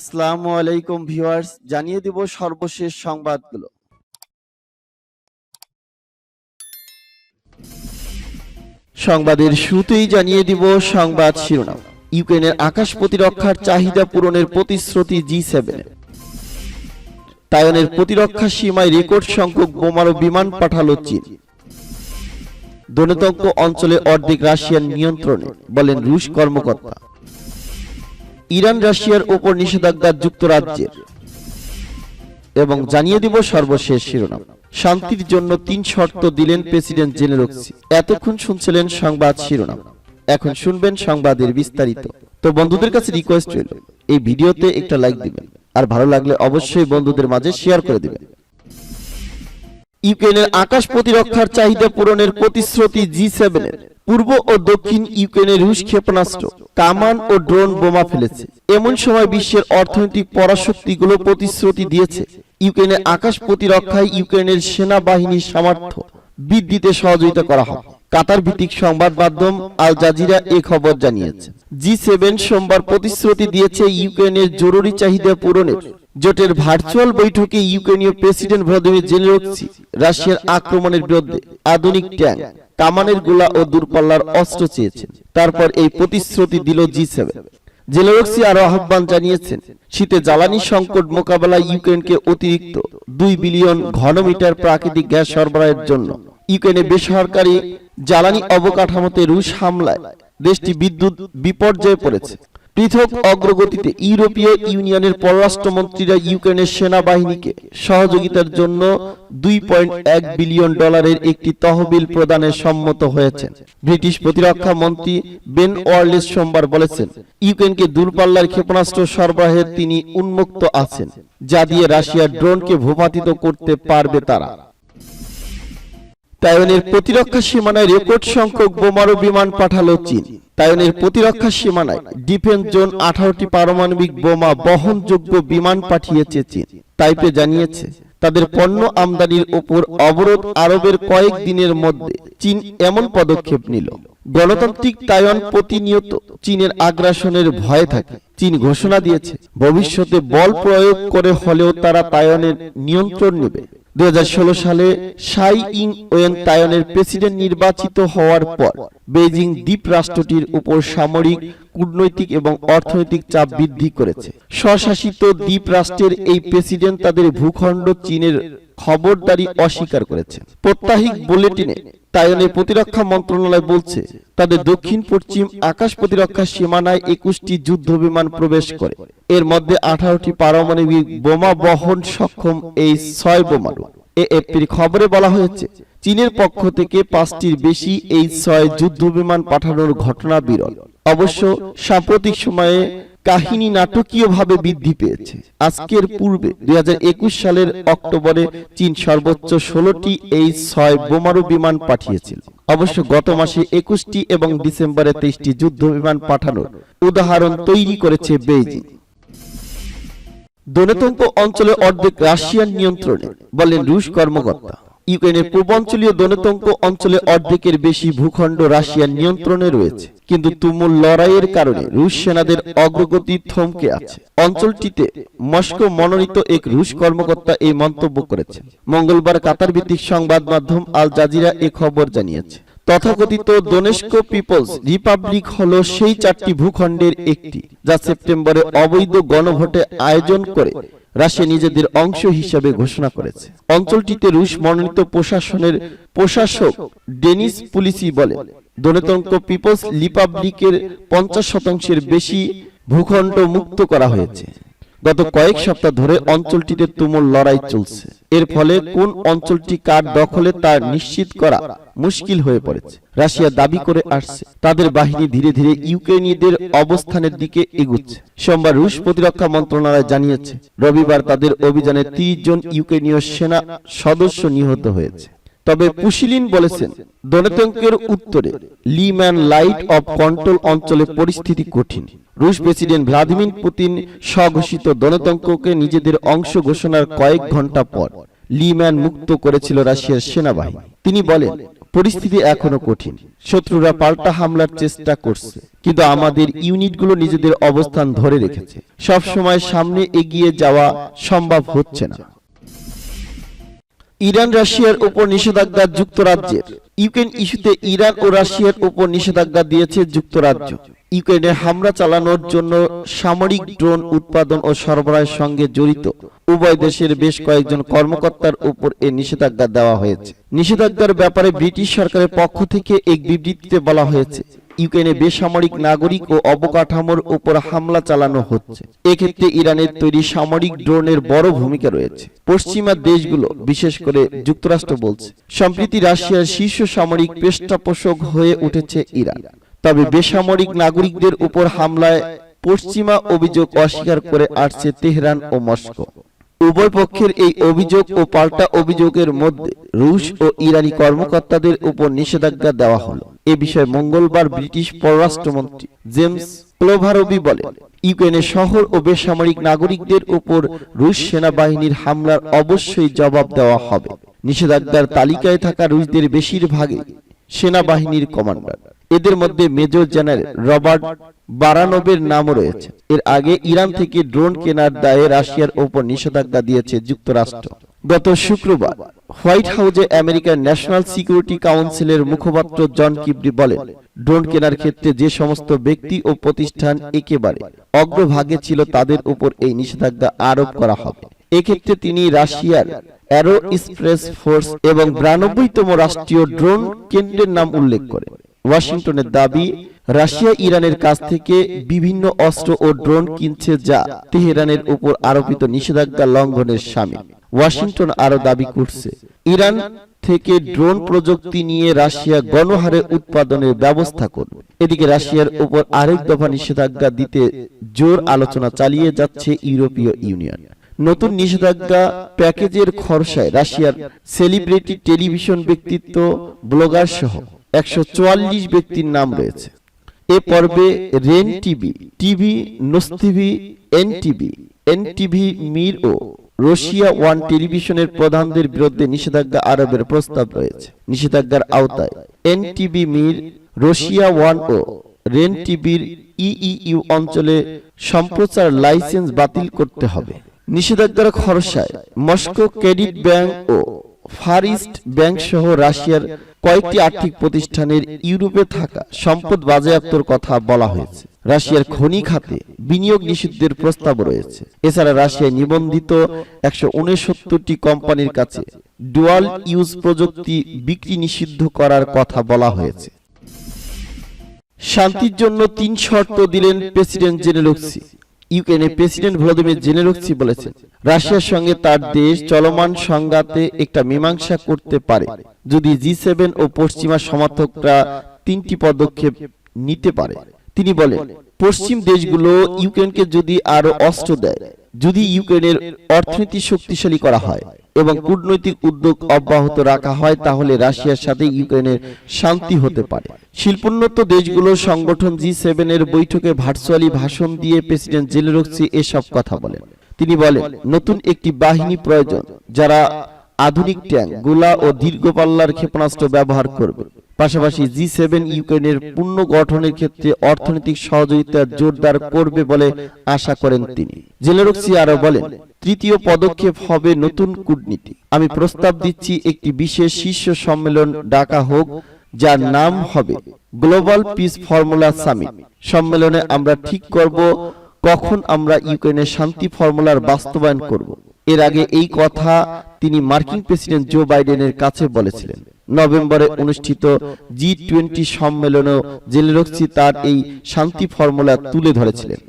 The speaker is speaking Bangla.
আসসালামু আলাইকুম ভিউয়ার্স, জানিয়ে দিব সর্বশেষ সংবাদগুলো। সংবাদের শুরুতেই জানিয়ে দিব সংবাদ শিরোনাম। ইউক্রেনের আকাশ প্রতিরক্ষার চাহিদা পূরণের প্রতিশ্রুতি G7। তাইওয়ানের প্রতিরক্ষা সীমায় রেকর্ড সংখ্যক বোমারু বিমান পাঠালো চীন। দোনেতঙ্ক অঞ্চলে অর্ধেক রাশিয়ার নিয়ন্ত্রণে, বলেন রুশ কর্মকর্তা। ইরান রাশিয়ার উপর নিষেধাজ্ঞা যুক্তরাজ্যের। এবং জানিয়ে দিব সর্বশেষ শিরোনাম। শান্তির জন্য 3 শর্ত দিলেন প্রেসিডেন্ট জেলেনস্কি। এতক্ষণ শুনছিলেন সংবাদ শিরোনাম, এখন শুনবেন সংবাদের বিস্তারিত। তো বন্ধুদের কাছে রিকোয়েস্ট রইল, এই ভিডিওতে একটা লাইক দিবেন, আর ভালো লাগলে অবশ্যই বন্ধুদের মাঝে শেয়ার করে দিবেন। ইউক্রেনের আকাশ প্রতিরক্ষার চাহিদা পূরণের প্রতিশ্রুতি G7 এর। পূর্ব ও দক্ষিণ ইউক্রেনে রুশ ক্ষেপণাস্ত্র, কামান ও ড্রোন বোমা ফেলেছে। এমন সময় বিশ্বের অর্থনৈতিক পরাশক্তিগুলো প্রতিশ্রুতি দিয়েছে ইউক্রেনের আকাশ প্রতিরক্ষায় ইউক্রেনের সেনাবাহিনীর সামর্থ্য বৃদ্ধিতে সহযোগিতা করা হবে। কাতার ভিত্তিক সংবাদ মাধ্যম আল জাজিরা এ খবর জানিয়েছে। G7 সোমবার প্রতিশ্রুতি দিয়েছে ইউক্রেনের জরুরি চাহিদা পূরণের। জোটের ভার্চুয়াল বৈঠকে ইউক্রেনীয় প্রেসিডেন্ট ভলোদিমির জেলেনস্কি রাশিয়ার আক্রমণের বিরুদ্ধে আধুনিক ট্যাঙ্ক, কামানের গোলা ও দূরপাল্লার অস্ত্র চেয়েছেন। তারপর এই প্রতিশ্রুতি দিল G7। জেলেনস্কি আরো আহ্বান জানিয়েছেন, শীতে জ্বালানি সংকট মোকাবেলায় ইউক্রেনকে অতিরিক্ত 2 বিলিয়ন ঘনমিটার প্রাকৃতিক গ্যাস সরবরাহের জন্য। ইউক্রেনে বেসরকারি জ্বালানি অবকাঠামোতে রুশ হামলায় দেশটি বিদ্যুৎ বিপর্যয়ে পড়েছে। পৃথক অগ্রগতিতে ইউরোপীয় ইউনিয়নের পররাষ্ট্রমন্ত্রীরা ইউক্রেনের সেনাবাহিনীকে সহযোগিতার জন্য $2.1 বিলিয়ন একটি তহবিল প্রদানে সম্মত হয়েছেন। ব্রিটিশ প্রতিরক্ষা মন্ত্রী বেন ওয়ারলেস সোমবার বলেছেন, ইউক্রেনকে দূরপাল্লার ক্ষেপণাস্ত্র সরবরাহে তিনি উন্মুক্ত আছেন, যা দিয়ে রাশিয়ার ড্রোনকে ভূপাতিত করতে পারবে তারা। তাইওয়ানের প্রতিরক্ষা সীমানায় রেকর্ড সংখ্যক বোমারু বিমান পাঠালো চীন। তাইওয়ানের প্রতিরক্ষা সীমানায় ডিফেন্স জোন 18টি পারমাণবিক বোমা বহনযোগ্য বিমান পাঠিয়েছে চীন। তাইপে জানিয়েছে, তাদের পণ্য আমদানির উপর অবরোধ আরোপের কয়েক দিনের মধ্যে চীন এমন পদক্ষেপ নিল। গণতান্ত্রিক তাইওয়ান প্রতিনিয়ত চীনের আগ্রাসনের ভয়ে থাকে। চীন ঘোষণা দিয়েছে, ভবিষ্যতে বল প্রয়োগ করে হলেও তারা তাইওয়ানের নিয়ন্ত্রণ নেবে। 2016 সালে সাই ইং ওয়েন তাইওয়ানের প্রেসিডেন্ট নির্বাচিত হওয়ার পর বেইজিং দ্বীপ রাষ্ট্রটির উপর সামরিক, কূটনৈতিক এবং অর্থনৈতিক চাপ বৃদ্ধি করেছে। স্বশাসিত দ্বীপ রাষ্ট্রের এই প্রেসিডেন্ট তাদের ভূখণ্ড চীনের খবরদারি অস্বীকার করেছে। প্রত্যাহিক বুলেটিনে তাইওয়ানের প্রতিরক্ষা মন্ত্রণালয় বলছে, তাদের দক্ষিণ পশ্চিম আকাশ প্রতিরক্ষা সীমানায় 21টি যুদ্ধ বিমান প্রবেশ করে। এর মধ্যে 18টি পারমাণবিক বোমা বহন সক্ষম এই 6 বোমারু। এএফপির খবরে বলা হয়েছে, চীনের পক্ষ থেকে 5টির বেশি এই 6 যুদ্ধ বিমান পাঠানোর ঘটনা বিরল। অবশ্য সাম্প্রতিক সময়ে কাহিনী নাটকীয়ভাবে বৃদ্ধি পেয়েছে। আজকের পূর্বে 2021 সালের অক্টোবরে চীন সর্বোচ্চ 16টি এই 6 বোমারু বিমান পাঠিয়েছিল। অবশ্য গত মাসে 21টি এবং ডিসেম্বরে 23টি যুদ্ধ বিমান পাঠানোর উদাহরণ তৈরি করেছে বেইজিং। দোনেতঙ্ক অঞ্চলে অর্ধেক রাশিয়ার নিয়ন্ত্রণে, বলেন রুশ কর্মকর্তা। ইউক্রেনের পূর্বাঞ্চলীয় দোনেতঙ্ক অঞ্চলে অর্ধেকের বেশি ভূখণ্ড রাশিয়ার নিয়ন্ত্রণে রয়েছে, কিন্তু তুমুল লড়াইয়ের কারণে রুশ সেনাদের অগ্রগতি থমকে আছে। অঞ্চলটিতে মস্কো মনোনীত এক রুশ কর্মকর্তা এই মন্তব্য করেছেন। মঙ্গলবার কাতার ভিত্তিক সংবাদ মাধ্যম আল জাজিরা এ খবর জানিয়েছে। তথাকথিত দোনেস্ক পিপলস রিপাবলিক হলো সেই 4টি ভূখণ্ডের একটি, যা সেপ্টেম্বরে অবৈধ গণভোটে আয়োজন করে রাশিয়া নিজেদের অংশ হিসেবে ঘোষণা করেছে। অঞ্চলটিতে রুশ মনোনীত প্রশাসনের প্রশাসক ডেনিস পুলিসি বলেন, দোনেতঙ্ক পিপলস রিপাবলিকের 50% বেশি ভূখণ্ড মুক্ত করা হয়েছে। গত কয়েক সপ্তাহ ধরে অঞ্চলটিতে তুমুল লড়াই চলছে। এর ফলে কোন অঞ্চলটি কার দখলে তা নিশ্চিত করা মুশকিল হয়ে পড়েছে। রাশিয়া দাবি করে আসছে, তাদের বাহিনী ধীরে ধীরে ইউক্রেনীয়দের অবস্থানের দিকে এগুচ্ছে। সোমবার রুশ প্রতিরক্ষা মন্ত্রণালয় জানিয়েছে, রবিবার তাদের অভিযানে 30 জন ইউক্রেনীয় সেনা সদস্য নিহত হয়েছে। তবে পুশিলিন বলেছেন, দোনেতঙ্কের উত্তরে লিম্যান লাইট অফ কন্ট্রোল অঞ্চলে পরিস্থিতি কঠিন। রুশ প্রেসিডেন্ট ভ্লাদিমির পুতিন স্বঘোষিত দোনেতঙ্ককে নিজেদের অংশ ঘোষণার কয়েক ঘন্টা পর লিম্যান মুক্ত করেছিল রাশিয়ার সেনাবাহিনী। তিনি বলেন, পরিস্থিতি এখনো কঠিন। শত্রুরা পাল্টা হামলার চেষ্টা করছে, কিন্তু আমাদের ইউনিটগুলো নিজেদের অবস্থান ধরে রেখেছে। সব সময় সামনে এগিয়ে যাওয়া সম্ভব হচ্ছে না। ইরান রাশিয়ার উপর নিষেধাজ্ঞা যুক্তরাজ্যের। ইউক্রেন ইস্যুতে ইরান ও রাশিয়ার উপর নিষেধাজ্ঞা দিয়েছে যুক্তরাজ্য। ইউক্রেনে হামলা চালানোর জন্য সামরিক ড্রোন উৎপাদন ও সরবরাহের সঙ্গে জড়িত উভয় দেশের বেশ কয়েকজন কর্মকর্তার উপর এ নিষেধাজ্ঞা দেওয়া হয়েছে। নিষেধাজ্ঞার ব্যাপারে ব্রিটিশ সরকারের পক্ষ থেকে এক বিবৃতিতে বলা হয়েছে, ইউক্রেনে বেসামরিক নাগরিক ও অবকাঠামোর উপর হামলা চালানো হচ্ছে। এক্ষেত্রে ইরানের তৈরি সামরিক ড্রোনের বড় ভূমিকা রয়েছে। পশ্চিমা দেশগুলো, বিশেষ করে যুক্তরাষ্ট্র বলছে, সম্প্রতি রাশিয়ার শীর্ষ সামরিক পৃষ্ঠপোষক হয়ে উঠেছে ইরান। তবে বেসামরিক নাগরিকদের উপর হামলায় পশ্চিমা অভিযোগ অস্বীকার করে আসছে তেহরান ও মস্কো। উভয় পক্ষের এই অভিযোগ ও পাল্টা অভিযোগের মধ্যে রুশ ও ইরানি কর্মকর্তাদের উপর নিষেধাজ্ঞা দেওয়া হলো। এ বিষয়ে মঙ্গলবার ব্রিটিশ পররাষ্ট্রমন্ত্রী জেমস ক্লোভারবি বলেন, ইউক্রেনের শহর ও বেসামরিক নাগরিকদের উপর রুশ সেনাবাহিনীর হামলার অবশ্যই জবাব দেওয়া হবে। নিষেধাজ্ঞার তালিকায় থাকা রুশদের বেশিরভাগই সেনাবাহিনীর কমান্ডার। এদের মধ্যে মেজর জেনারেল রবার্ট বারানোভের নামও রয়েছে। এর আগে ইরান থেকে ড্রোন কেনার দায়ে রাশিয়ার উপর নিষেধাজ্ঞা দিয়েছে যুক্তরাষ্ট্র। গত শুক্রবার হোয়াইট হাউসে আমেরিকার ন্যাশনাল সিকিউরিটি কাউন্সিলের মুখপাত্র জন কির্বি বলেন, ড্রোন কেনার ক্ষেত্রে যে সমস্ত ব্যক্তি ও প্রতিষ্ঠান একেবারে অগ্রভাগে ছিল তাদের উপর এই নিষেধাজ্ঞা আরোপ করা হবে। এক্ষেত্রে তিনি রাশিয়ার অ্যারো স্পেস ফোর্স এবং 92তম রাষ্ট্রীয় ড্রোন কেন্দ্রের নাম উল্লেখ করে। ওয়াশিংটনের দাবি, রাশিয়া ইরানের কাছ থেকে বিভিন্ন অস্ত্র ও ড্রোন কিনছে, যা তেহরানের উপর আরোপিত নিষেধাজ্ঞা লঙ্ঘনের শামিল। ওয়াশিংটন আরো দাবি করছে, ইরান থেকে ড্রোন প্রযুক্তি নিয়ে রাশিয়া গণহারে উৎপাদনের ব্যবস্থা করবে। এদিকে রাশিয়ার উপর আরেক দফা নিষেধাজ্ঞা দিতে জোর আলোচনা চালিয়ে যাচ্ছে ইউরোপীয় ইউনিয়ন। নতুন নিষেধাজ্ঞা প্যাকেজের খরচায় রাশিয়ার সেলিব্রিটি টেলিভিশন ব্যক্তিত্ব, ব্লগার সহ 144 ব্যক্তির নাম রয়েছে। এ পর্বে রেন টিভি, টিভি নোস্তিভি, এনটিভি মির ও রাশিয়া ওয়ান টেলিভিশনের প্রধানদের বিরুদ্ধে নিষেধাজ্ঞা আরোপের প্রস্তাব রয়েছে। নিষেধাজ্ঞার আওতায় এনটিভি মির, রাশিয়া ওয়ান ও রেন টিভির ইইউ অঞ্চলে সম্প্রচার লাইসেন্স বাতিল করতে হবে। নিষেধাজ্ঞার খরচায় মস্কো ক্রেডিট ব্যাংক ও ফার ইস্ট ব্যাংক সহ রাশিয়ার কয়েকটি আর্থিক প্রতিষ্ঠানের ইউরোপে থাকা সম্পদ বাজেয়াপ্তর কথা বলা হয়েছে। রাশিয়ার খনি খাতে বিনিয়োগ নিষিদ্ধের প্রস্তাব রয়েছে। এছাড়া রাশিয়ায় নিবন্ধিত 169টি কোম্পানির কাছে ডুয়াল ইউজ প্রযুক্তি বিক্রি নিষিদ্ধ করার কথা বলা হয়েছে। শান্তির জন্য 3 শর্ত দিলেন প্রেসিডেন্ট জেলেনস্কি। ইউক্রেনের প্রেসিডেন্ট ভলোদিমির জেলেনস্কি বলেছেন, রাশিয়ার সঙ্গে তার দেশ চলমান সংঘাতে একটা মীমাংসা করতে পারে যদি জি7 ও পশ্চিমা সমর্থকরা 3টি পদক্ষেপ নিতে পারে। তিনি বলেন, পশ্চিম দেশগুলো ইউক্রেনকে যদি আরো অস্ত্র দেয়, যদি ইউক্রেনের অর্থনীতি শক্তিশালী করা হয় এবং কূটনৈতিক উদ্যোগ অব্যাহত রাখা হয়, তাহলে রাশিয়ার সাথে ইউক্রেনের শান্তি হতে পারে। শিল্পোন্নত দেশগুলোর সংগঠন জি7 এর বৈঠকে ভার্চুয়ালি ভাষণ দিয়ে প্রেসিডেন্ট জেলেনস্কি এসব কথা বলেন। তিনি বলেন, নতুন একটি বাহিনী প্রয়োজন যারা আধুনিক ট্যাঙ্ক, গোলা ও দীর্ঘ পাল্লার ক্ষেপণাস্ত্র ব্যবহার করবে। পাশাপাশি জি7 ইউক্রেনের পূর্ণ গঠনের ক্ষেত্রে অর্থনৈতিক সহযোগিতা জোরদার করবে বলে আশা করেন তিনি। জেলেনস্কি আরো বলেন, তৃতীয় পদক্ষেপ হবে নতুন কূটনীতি। আমি প্রস্তাব দিচ্ছি একটি বিশেষ শীর্ষ সম্মেলন ডাকা হোক, যার নাম হবে গ্লোবাল পিস ফর্মুলা সামিট। সম্মেলনে আমরা ঠিক করব কখন আমরা ইউক্রেনের শান্তি ফর্মুলার বাস্তবায়ন করব। এর আগে এই কথা তিনি মার্কিন প্রেসিডেন্ট জো বাইডেনের কাছে বলেছিলেন। নভেম্বরে অনুষ্ঠিত জি20 সম্মেলনেও জেলেনস্কি তার এই শান্তি ফর্মুলা তুলে ধরেছিলেন।